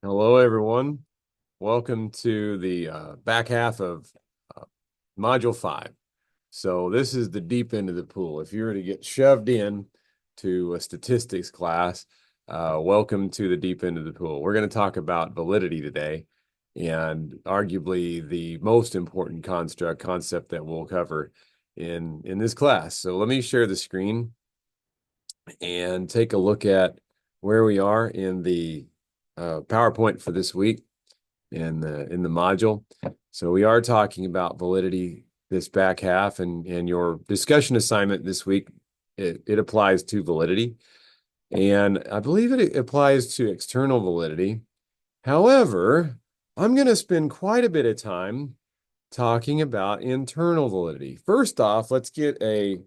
Hello, everyone. Welcome to the back half of uh, Module 5. So this is the deep end of the pool. If you were to get shoved in to a statistics class, welcome to the deep end of the pool. We're going to talk about validity today, and arguably the most important concept that we'll cover in this class. So let me share the screen and take a look at where we are in the PowerPoint for this week in the module. So we are talking about validity this back half, and your discussion assignment this week, it applies to validity. And I believe it applies to external validity. However, I'm going to spend quite a bit of time talking about internal validity. First off, let's get a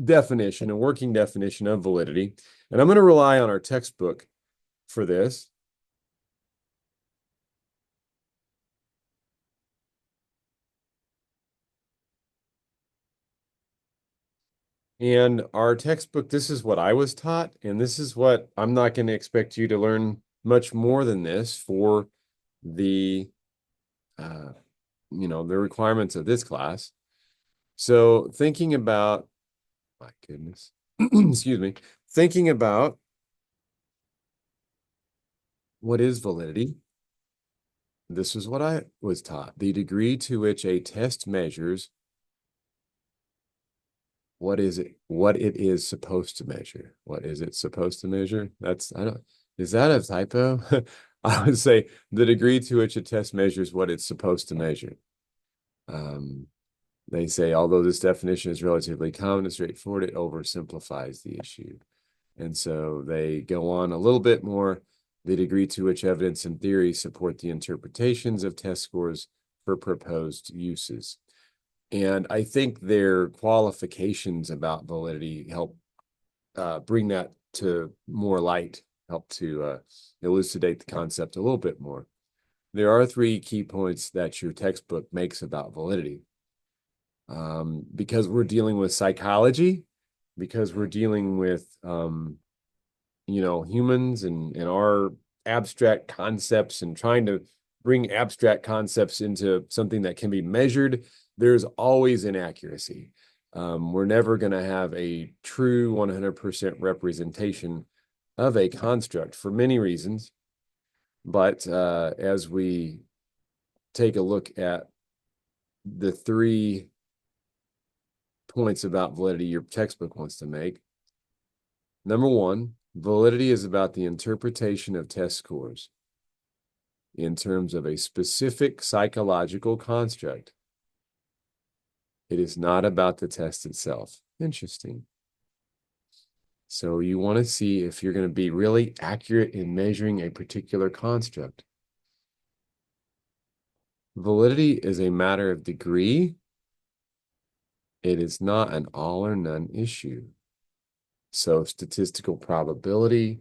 definition, a working definition of validity. And I'm going to rely on our textbook for this. And our textbook, this is what I was taught, and this is what I'm not going to expect you to learn much more than this for the uh, the requirements of this class. So thinking about, my goodness, excuse me, thinking about what is validity, this is what I was taught. The degree to which a test measures what it is supposed to measure. What is it supposed to measure? I don't, is that a typo? I would say the degree to which a test measures what it's supposed to measure. Um, they say, although this definition is relatively common and straightforward, it oversimplifies the issue. And so they go on a little bit more, the degree to which evidence and theory support the interpretations of test scores for proposed uses. And I think their qualifications about validity help bring that to more light, help to elucidate the concept a little bit more. There are three key points that your textbook makes about validity. Because we're dealing with psychology, because we're dealing with humans and our abstract concepts and trying to bring abstract concepts into something that can be measured, there's always inaccuracy. We're never going to have a true 100% representation of a construct for many reasons. But as we take a look at the three points about validity your textbook wants to make, number one, validity is about the interpretation of test scores in terms of a specific psychological construct. It is not about the test itself. Interesting. So you want to see if you're going to be really accurate in measuring a particular construct. Validity is a matter of degree. It is not an all or none issue. So statistical probability,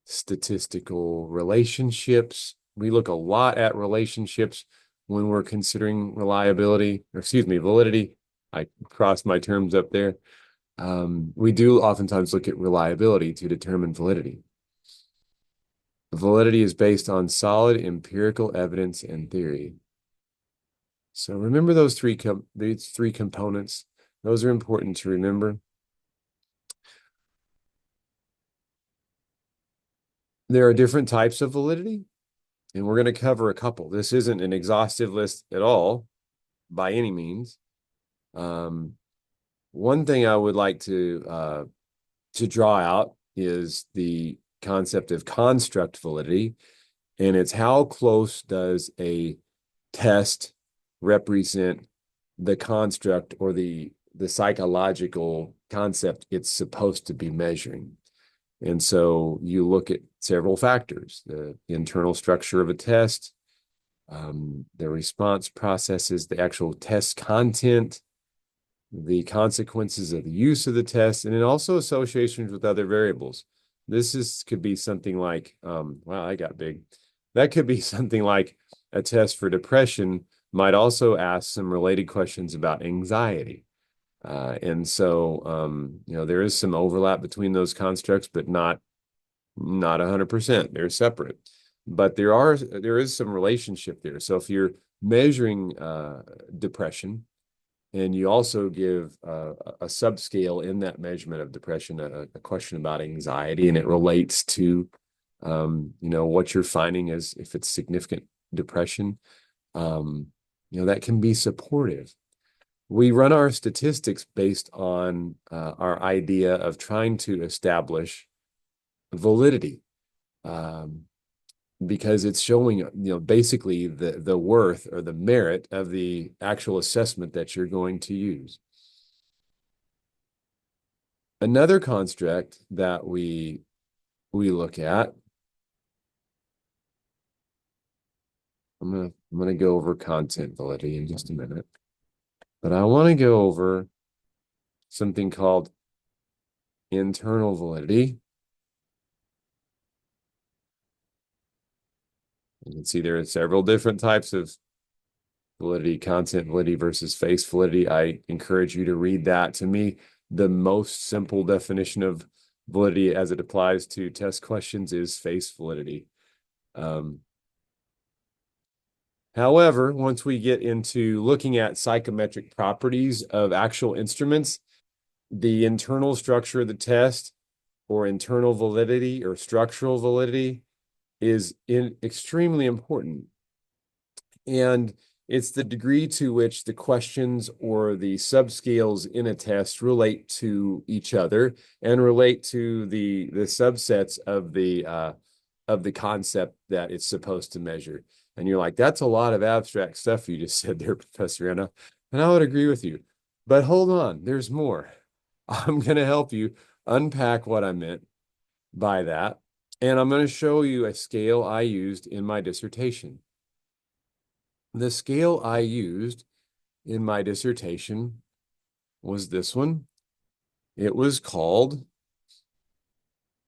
statistical relationships. We look a lot at relationships when we're considering reliability, or excuse me, validity. I crossed my terms up there. We do oftentimes look at reliability to determine validity. Validity is based on solid empirical evidence and theory. So remember these three components. Those are important to remember. There are different types of validity, and we're going to cover a couple. This isn't an exhaustive list at all by any means. One thing I would like to draw out is the concept of construct validity, and it's how close does a test represent the construct or the psychological concept it's supposed to be measuring. And so you look at several factors: the internal structure of a test, the response processes, the actual test content, the consequences of the use of the test, and then also associations with other variables. Could be something like, wow, I got big. That could be something like a test for depression might also ask some related questions about anxiety. And so, there is some overlap between those constructs, but not 100%. They're separate. but there is some relationship there. So if you're measuring depression, and you also give a subscale in that measurement of depression, a question about anxiety, and it relates to what you're finding as if it's significant depression, that can be supportive. We run our statistics based on our idea of trying to establish validity. Because it's showing, basically the worth or the merit of the actual assessment that you're going to use. Another construct that we look at, I'm gonna go over content validity in just a minute, but I want to go over something called internal validity. You can see there are several different types of validity, content validity versus face validity. I encourage you to read that. To me, the most simple definition of validity as it applies to test questions is face validity. However, once we get into looking at psychometric properties of actual instruments, the internal structure of the test or internal validity or structural validity is extremely important. And it's the degree to which the questions or the subscales in a test relate to each other and relate to the subsets of the concept that it's supposed to measure. And you're like, that's a lot of abstract stuff you just said there, Professor Anna. And I would agree with you. But hold on, there's more. I'm going to help you unpack what I meant by that. And I'm going to show you a scale I used in my dissertation. The scale I used in my dissertation was this one. It was called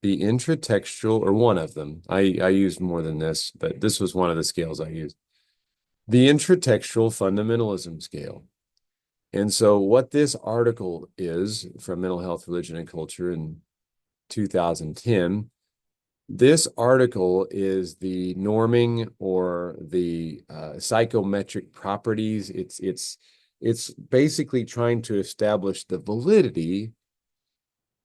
the intratextual, or one of them. I used more than this, but this was one of the scales I used. The intratextual fundamentalism scale. And so what this article is from Mental Health, Religion, and Culture in 2010, this article is the norming or the psychometric properties. It's basically trying to establish the validity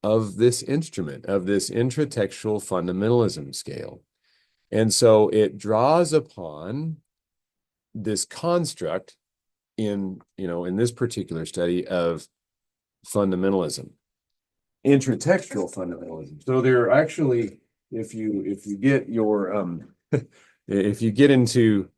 of this instrument, of this intratextual fundamentalism scale. And so it draws upon this construct in this particular study of fundamentalism, intratextual fundamentalism. So there are actually, if you get your if you get into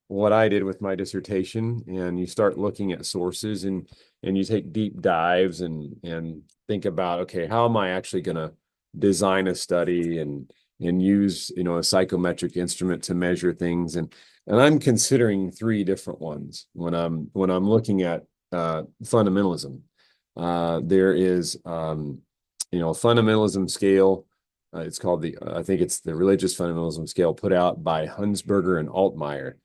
what I did with my dissertation and you start looking at sources and you take deep dives and think about, okay, how am I actually going to design a study and use a psychometric instrument to measure things, and I'm considering three different ones when I'm looking at fundamentalism. There is fundamentalism scale. It's called I think it's the religious fundamentalism scale put out by Hunsberger and Altmaier.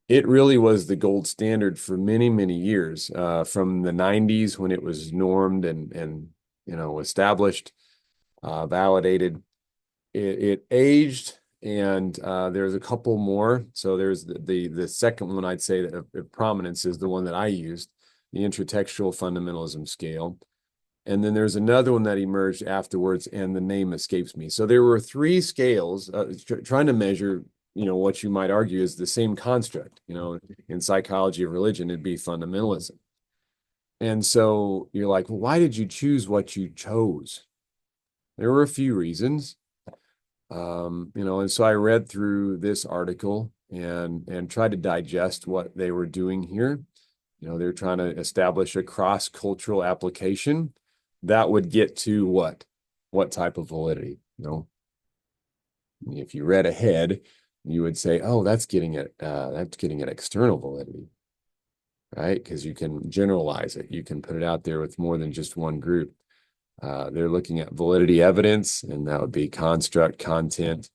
It really was the gold standard for many, many years, from the 90s when it was normed and established, validated. It aged, and there's a couple more. So there's the second one I'd say that of prominence is the one that I used, the intratextual fundamentalism scale. And then there's another one that emerged afterwards, and the name escapes me. So there were three scales trying to measure what you might argue is the same construct. In psychology of religion, it'd be fundamentalism. And so you're like, well, why did you choose what you chose? There were a few reasons. And so I read through this article and tried to digest what they were doing here. They're trying to establish a cross-cultural application that would get to what type of validity. If you read ahead, you would say, oh, that's getting at external validity, right? Because you can generalize it. You can put it out there with more than just one group. They're looking at validity evidence, and that would be construct, content,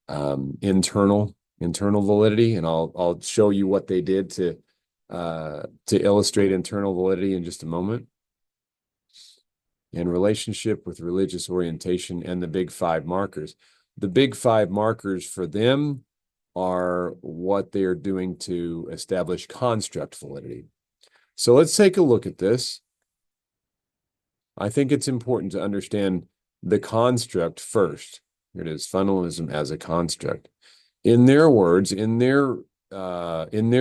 internal validity. And I'll show you what they did to illustrate internal validity in just a moment. And relationship with religious orientation and the big five markers. The big five markers for them are what they're doing to establish construct validity. So let's take a look at this. I think it's important to understand the construct first. Here it is, fundamentalism as a construct. In their words, in their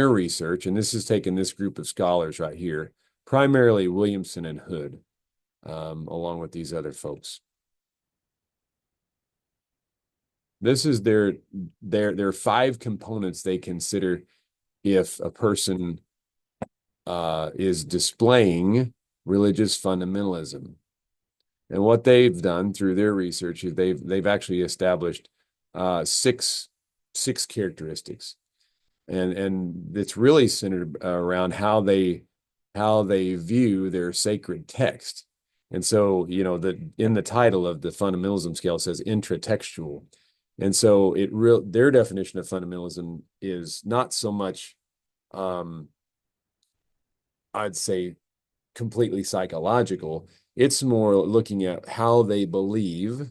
research, and this is taken this group of scholars right here, primarily Williamson and Hood, along with these other folks. This is their 5 components they consider if a person is displaying religious fundamentalism. And what they've done through their research is they've actually established 6 characteristics, and it's really centered around how they view their sacred text. And so, you know, in the title of the fundamentalism scale, it says intratextual. And so their definition of fundamentalism is not so much, I'd say, completely psychological. It's more looking at how they believe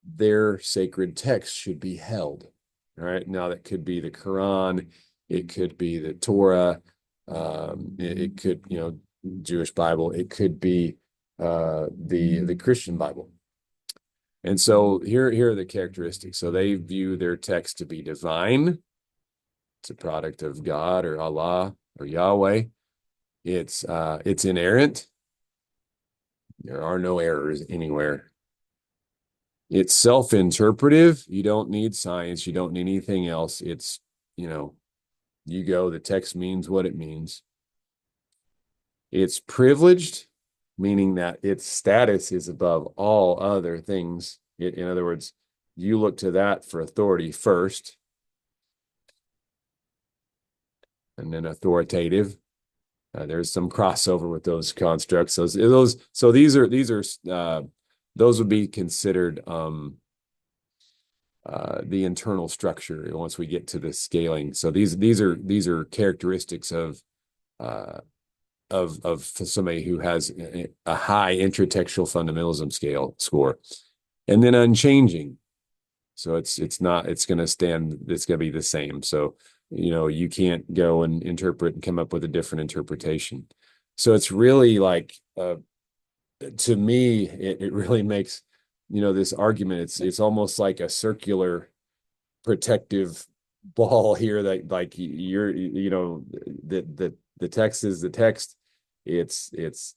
their sacred text should be held. All right. Now that could be the Quran, it could be the Torah, it could, you know, Jewish Bible, it could be the Christian Bible. And so here are the characteristics. So they view their text to be divine. It's a product of God or Allah or Yahweh. It's inerrant. There are no errors anywhere. It's self-interpretive. You don't need science. You don't need anything else. It's, you know, you go, the text means what it means. It's privileged, meaning that its status is above all other things. In other words, you look to that for authority first, and then authoritative. There's some crossover with those constructs. So those would be considered the internal structure once we get to the scaling. So these are characteristics of somebody who has a high intratextual fundamentalism score, and then unchanging. So it's going to be the same. So, you know, you can't go and interpret and come up with a different interpretation. So it's really like, to me, it really makes, you know, this argument, it's almost like a circular protective ball here that, like, you know, the text is the text. It's,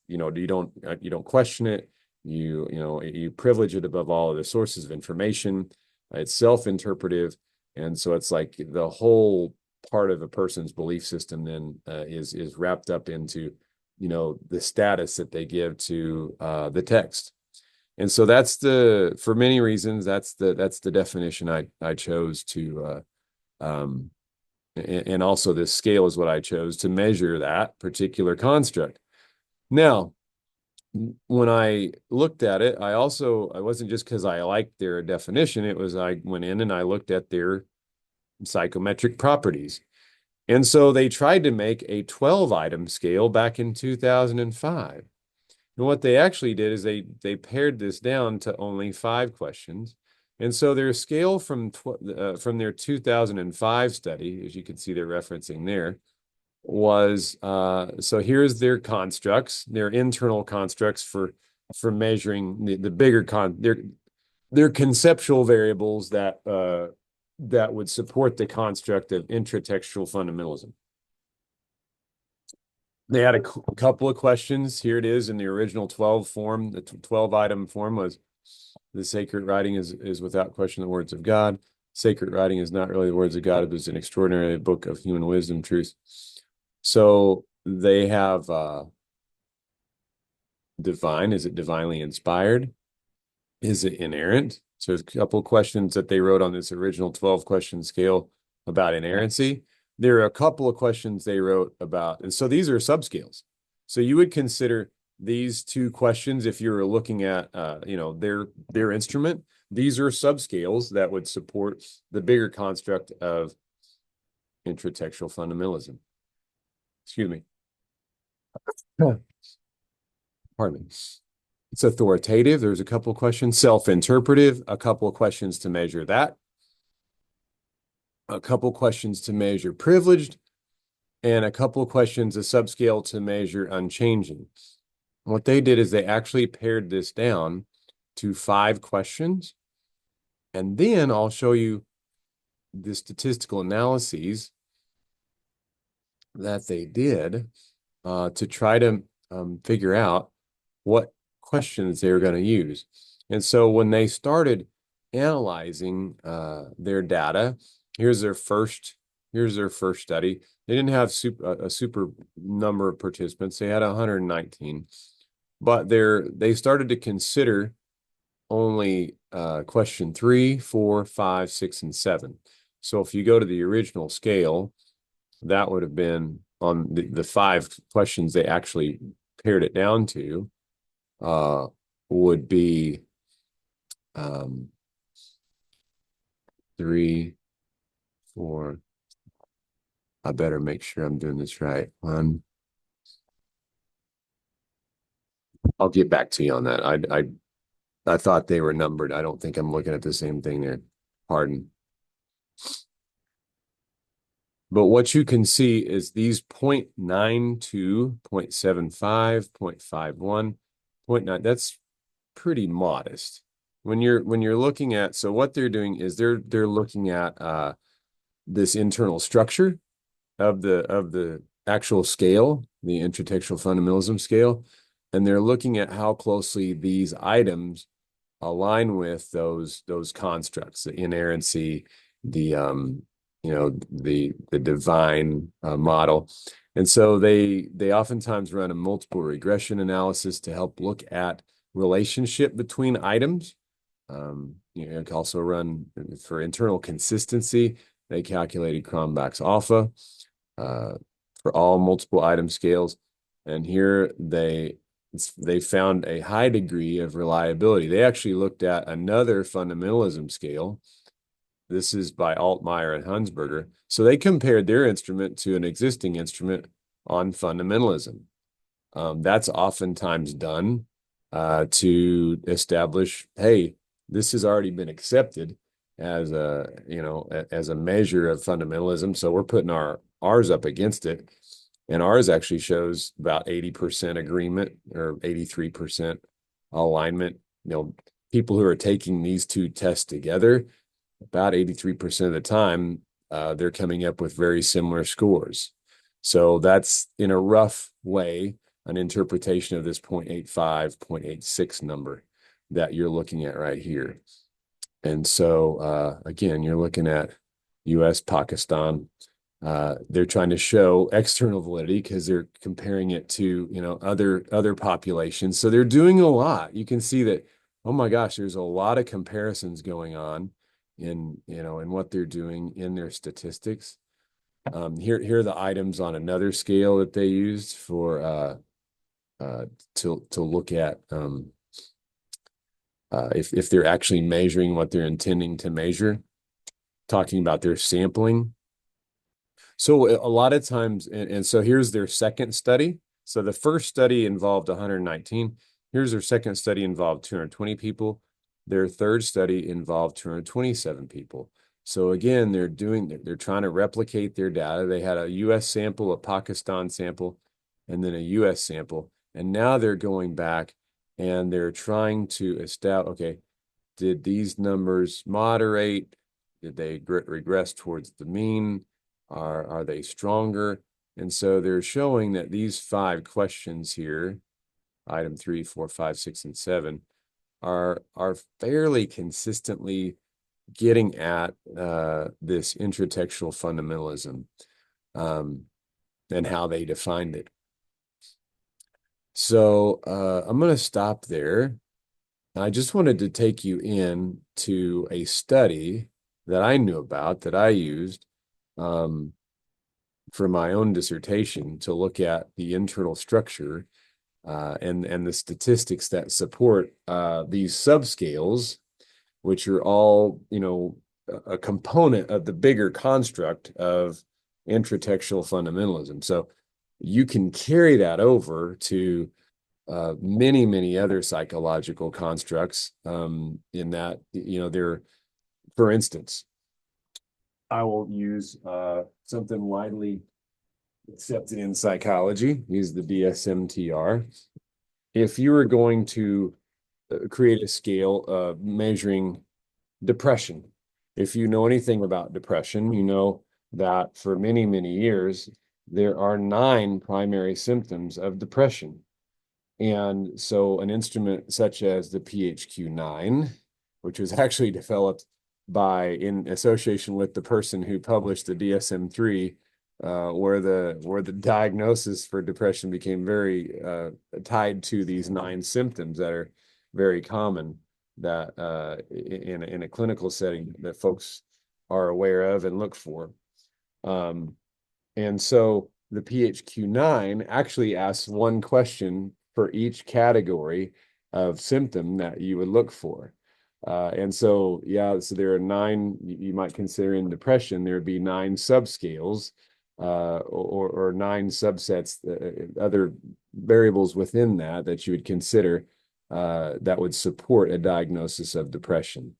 you know, you don't question it. You know, you privilege it above all other sources of information. It's self-interpretive. And so it's like the whole part of a person's belief system then is wrapped up into, you know, the status that they give to the text. And so for many reasons, that's the definition I chose to, and also this scale is what I chose to measure that particular construct. Now, when I looked at it, I wasn't just because I liked their definition, it was I went in and I looked at their psychometric properties. And so they tried to make a 12-item scale back in 2005. And what they actually did is they pared this down to only 5 questions. And so their scale from their 2005 study, as you can see they're referencing there, was so here's their constructs, their internal constructs for measuring the bigger their conceptual variables that would support the construct of intratextual fundamentalism. They had a couple of questions. Here it is in the original 12 form. The 12-item form was: the sacred writing is without question the words of God. Sacred writing is not really the words of God. It is an extraordinary book of human wisdom, truth. So they have divine. Is it divinely inspired? Is it inerrant? So there's a couple of questions that they wrote on this original 12-question scale about inerrancy. There are a couple of questions they wrote about, and so these are subscales. So you would consider these 2 questions, if you were looking at you know, their instrument, these are subscales that would support the bigger construct of intratextual fundamentalism. Excuse me. Pardon me. It's authoritative. There's a couple of questions. Self-interpretive, a couple of questions to measure that. a couple questions to measure privileged, and a couple of questions, a subscale to measure unchanging. What they did is they actually pared this down to 5 questions. And then I'll show you the statistical analyses that they did to try to figure out what questions they were going to use. And so when they started analyzing their data, here's their first study. They didn't have a super number of participants. They had 119, but they started to consider only question 3, 4, 5, 6, and 7. So if you go to the original scale, that would have been on the 5 questions they actually pared it down to would be 3, 4. I better make sure I'm doing this right. I'll get back to you on that. I thought they were numbered. I don't think I'm looking at the same thing there. Pardon. But what you can see is these 0.92, 0.75, 0.51, 0.9, that's pretty modest. When you're looking at, so what they're doing is they're looking at this internal structure of the actual scale, the intertextual fundamentalism scale, and they're looking at how closely these items align with those constructs, the inerrancy, the the divine model. And so they oftentimes run a multiple regression analysis to help look at relationship between items. You can also run for internal consistency. They calculated Cronbach's alpha for all multiple item scales. And here they found a high degree of reliability. They actually looked at another fundamentalism scale. This is by Altmaier and Hunsberger. So they compared their instrument to an existing instrument on fundamentalism. That's oftentimes done to establish, hey, this has already been accepted as a measure of fundamentalism. So we're putting ours up against it. And ours actually shows about 80% agreement or 83% alignment. People who are taking these two tests together, about 83% of the time, they're coming up with very similar scores. So that's, in a rough way, an interpretation of this 0.85, 0.86 number that you're looking at right here. And so, again, you're looking at US, Pakistan. They're trying to show external validity because they're comparing it to, other populations. So they're doing a lot. You can see that, oh my gosh, there's a lot of comparisons going on in what they're doing in their statistics. Here are the items on another scale that they used for to look at if they're actually measuring what they're intending to measure, talking about their sampling. So a lot of times, and so here's their second study. So the first study involved 119. Here's their second study, involved 220 people. Their third study involved 227 people. So again, they're trying to replicate their data. They had a US sample, a Pakistan sample, and then a US sample. And now they're going back and they're trying to establish, okay, did these numbers moderate? Did they regress towards the mean? Are they stronger? And so they're showing that these 5 questions here, item 3, 4, 5, 6, and 7, are fairly consistently getting at this intertextual fundamentalism and how they defined it. So I'm going to stop there. I just wanted to take you in to a study that I knew about, that I used for my own dissertation to look at the internal structure and the statistics that support these subscales, which are all, a component of the bigger construct of intratextual fundamentalism. So you can carry that over to many, many other psychological constructs in that, for instance, I will use something widely accepted in psychology, use the DSM-TR. If you were going to create a scale measuring depression, if you know anything about depression, you know that for many, many years, there are 9 primary symptoms of depression. And so an instrument such as the PHQ-9, which was actually developed in association with the person who published the DSM-3, where the diagnosis for depression became very tied to these 9 symptoms that are very common that in a clinical setting that folks are aware of and look for. And so the PHQ-9 actually asks one question for each category of symptom that you would look for. And so, yeah, so there are 9 you might consider in depression. There would be 9 subscales or 9 subsets, other variables within that you would consider that would support a diagnosis of depression.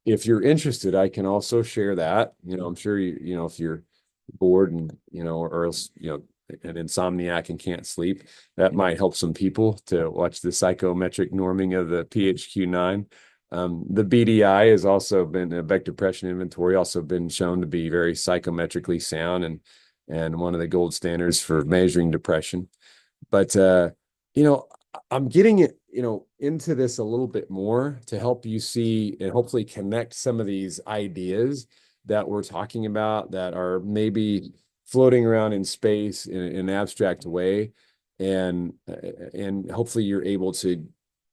If you're interested, I can also share that. I'm sure if you're bored and or else an insomniac and can't sleep, that might help some people to watch the psychometric norming of the PHQ-9. The BDI has also been a Beck Depression Inventory, also been shown to be very psychometrically sound and one of the gold standards for measuring depression. But I'm getting it into this a little bit more to help you see and hopefully connect some of these ideas that we're talking about that are maybe floating around in space in an abstract way, and hopefully you're able to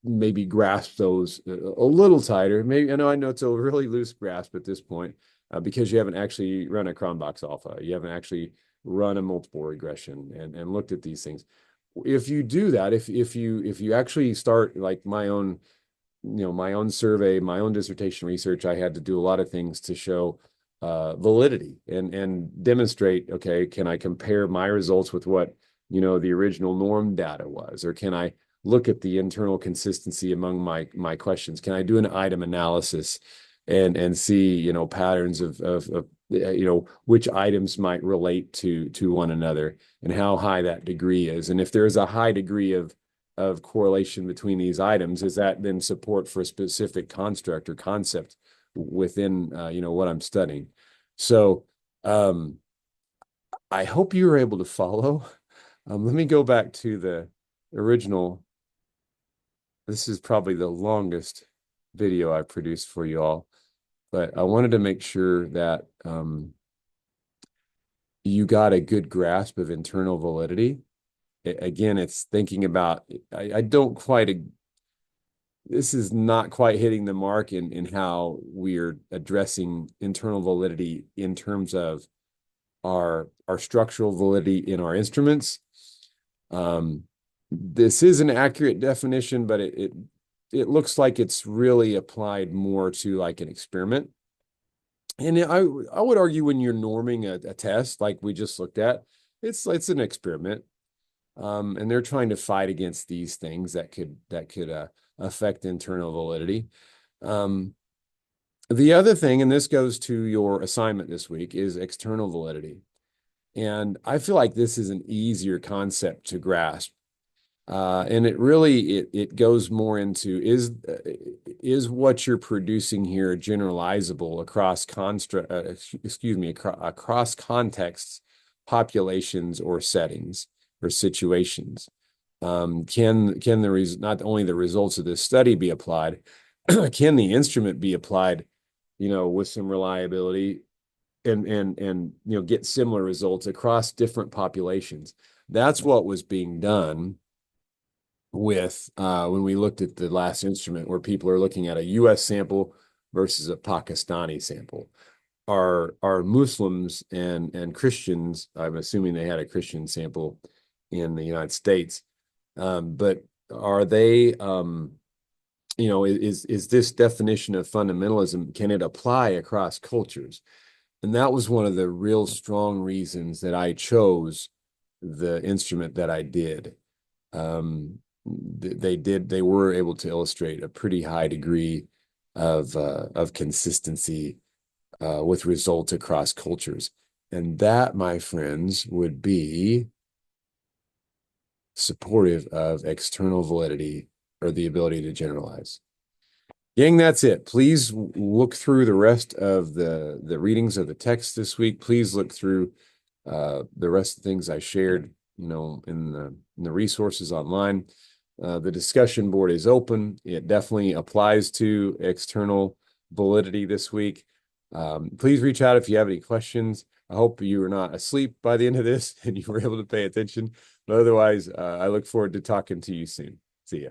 maybe grasp those a little tighter. Maybe I know it's a really loose grasp at this point because you haven't actually run a Cronbach's alpha, you haven't actually run a multiple regression and looked at these things. If you do that, if you actually start like my own survey, my own dissertation research, I had to do a lot of things to show validity and demonstrate, okay, can I compare my results with what the original norm data was, or can I look at the internal consistency among my questions? Can I do an item analysis and see patterns of which items might relate to one another and how high that degree is, and if there's a high degree of correlation between these items, is that then support for a specific construct or concept within what I'm studying? So I hope you were able to follow. Let me go back to the original. This is probably the longest video I produced for you all, but I wanted to make sure that you got a good grasp of internal validity. Again, it's thinking about, I don't quite, this is not quite hitting the mark in how we're addressing internal validity in terms of our structural validity in our instruments. This is an accurate definition, but it looks like it's really applied more to like an experiment. And I would argue when you're norming a test like we just looked at, it's an experiment. And they're trying to fight against these things that could affect internal validity. The other thing, and this goes to your assignment this week, is external validity. And I feel like this is an easier concept to grasp. And it really it goes more into is what you're producing here generalizable across across contexts, populations, or settings or situations. Can the not only the results of this study be applied, can the instrument be applied, with some reliability and get similar results across different populations? That's what was being done with when we looked at the last instrument, where people are looking at a US sample versus a Pakistani sample. Are Muslims and Christians, I'm assuming they had a Christian sample in the United States, but are they is this definition of fundamentalism, can it apply across cultures? And that was one of the real strong reasons that I chose the instrument that I did. They were able to illustrate a pretty high degree of consistency with results across cultures. And that, my friends, would be supportive of external validity or the ability to generalize. Gang, that's it. Please look through the rest of the readings of the text this week. Please look through the rest of the things I shared, in the resources online. The discussion board is open. It definitely applies to external validity this week. Please reach out if you have any questions. I hope you were not asleep by the end of this and you were able to pay attention. But otherwise, I look forward to talking to you soon. See ya.